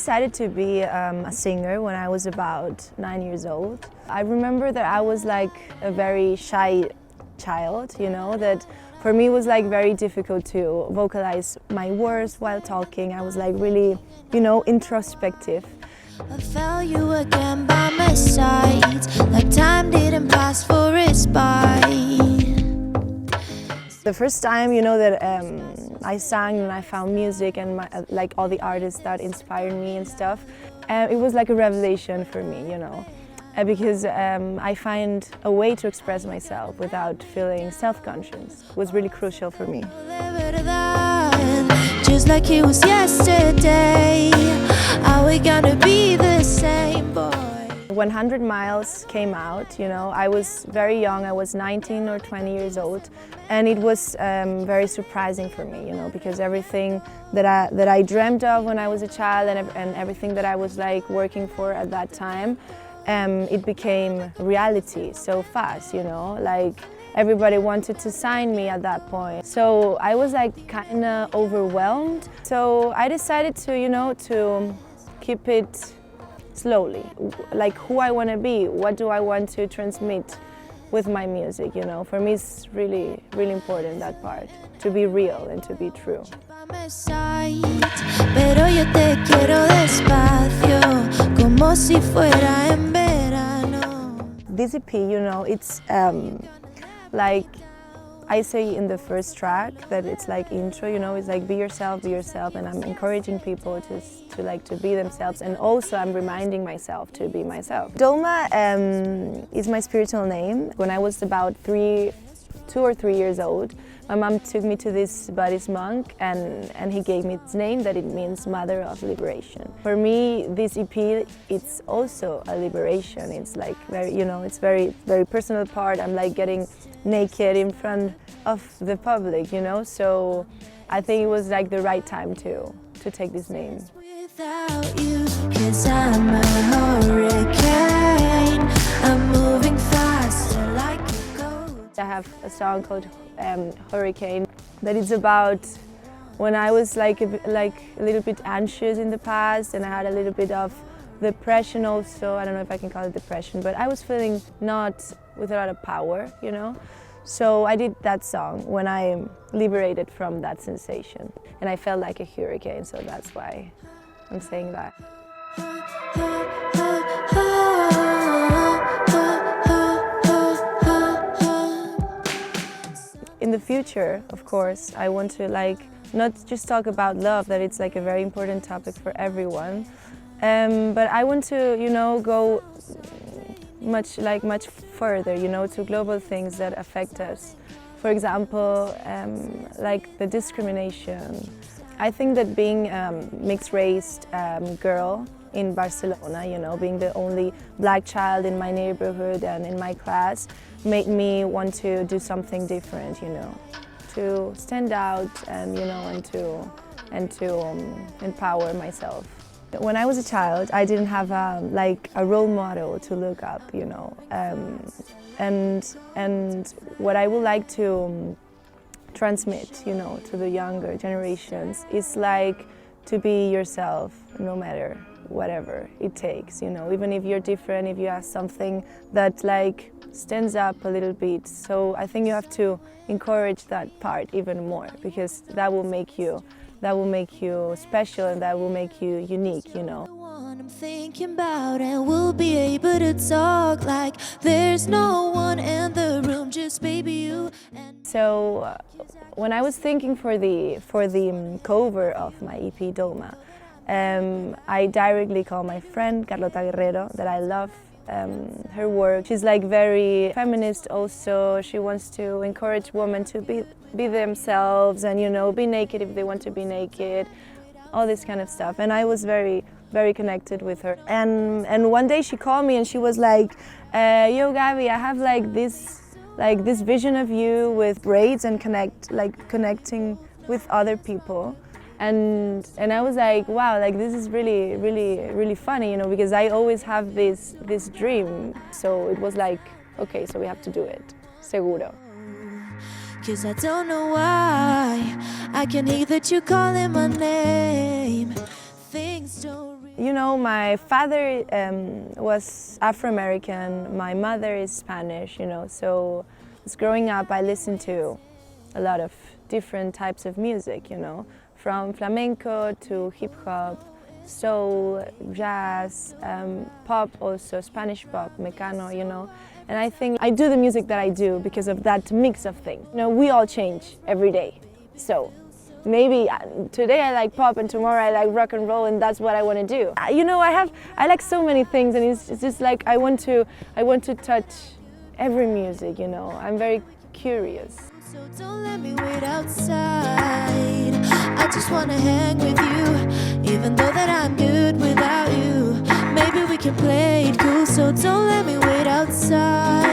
decided to be a singer when I was about 9 years old. I remember that I was like a very shy child, you know, that for me it was like very difficult to vocalize my words while talking. I was like really, you know, introspective. I felt you again by my side, like time didn't pass for respite. The first time, you know, that I sang and I found music and like all the artists that inspired me and stuff, it was like a revelation for me, you know, because I find a way to express myself without feeling self-conscious was really crucial for me. Just like it was yesterday, are we gonna be the same, boy? 100 Miles came out, you know, I was very young, I was 19 or 20 years old, and it was very surprising for me, you know, because everything that I dreamt of when I was a child and everything that I was like working for at that time, it became reality so fast, you know, like everybody wanted to sign me at that point. So I was like kind of overwhelmed. So I decided to, you know, to keep it slowly, like who I want to be, what do I want to transmit with my music, you know. For me it's really, really important, that part, to be real and to be true. This EP, you know, it's like I say in the first track that it's like intro, you know, it's like be yourself, and I'm encouraging people to be themselves, and also I'm reminding myself to be myself. Doma is my spiritual name. When I was about 2 or 3 years old, my mom took me to this Buddhist monk and he gave me this name that it means Mother of Liberation. For me, this EP, it's also a liberation. It's like very, you know, it's very, very personal part. I'm like getting naked in front of the public, you know, so I think it was like the right time to take this name. Without you, 'cause I'm a hurricane, I'm moving faster like a ghost. I have a song called Hurricane that is about when I was like a little bit anxious in the past, and I had a little bit of depression also. I don't know if I can call it depression, but I was feeling not with a lot of power, you know. So I did that song when I liberated from that sensation, and I felt like a hurricane, so that's why I'm saying that. In the future, of course, I want to like not just talk about love, that it's like a very important topic for everyone, but I want to, you know, go much further, you know, to global things that affect us. For example, like the discrimination. I think that being a mixed-race girl in Barcelona, you know, being the only black child in my neighborhood and in my class, made me want to do something different, you know, to stand out and, you know, and to empower myself. When I was a child, I didn't have like a role model to look up, you know, and what I would like to transmit, you know, to the younger generations is like to be yourself, no matter whatever it takes, you know, even if you're different, if you have something that like stands up a little bit. So I think you have to encourage that part even more, because that will make you special, and that will make you unique, you know. I'm thinking about, and we'll be able to talk like there's no one in the room, just baby you and. So when I was thinking for the cover of my EP Doma, I directly called my friend Carlota Guerrero, that I love her work. She's like very feminist also. She wants to encourage women to be themselves and, you know, be naked if they want to be naked, all this kind of stuff. And I was very, very connected with her. And one day she called me and she was like, yo Gabby, I have like this vision of you with braids and connecting with other people. And I was like, wow, like this is really, really, really funny, you know, because I always have this dream. So it was like, okay, so we have to do it, seguro. 'Cause I don't know why I can hear that you're calling my name. Things don't You know, my father was Afro-American, my mother is Spanish, you know, so as growing up I listened to a lot of different types of music, you know, from flamenco to hip-hop, soul, jazz, pop also, Spanish pop, Mecano, you know. And I think I do the music that I do because of that mix of things. You know, we all change every day, so maybe today I like pop and tomorrow I like rock and roll, and that's what I want to do. You know, I like so many things, and it's just like I want to touch every music, you know. I'm very curious. So don't let me wait outside. I just wanna hang with you, even though that I'm good without you. Maybe we can play it cool, so don't let me wait outside.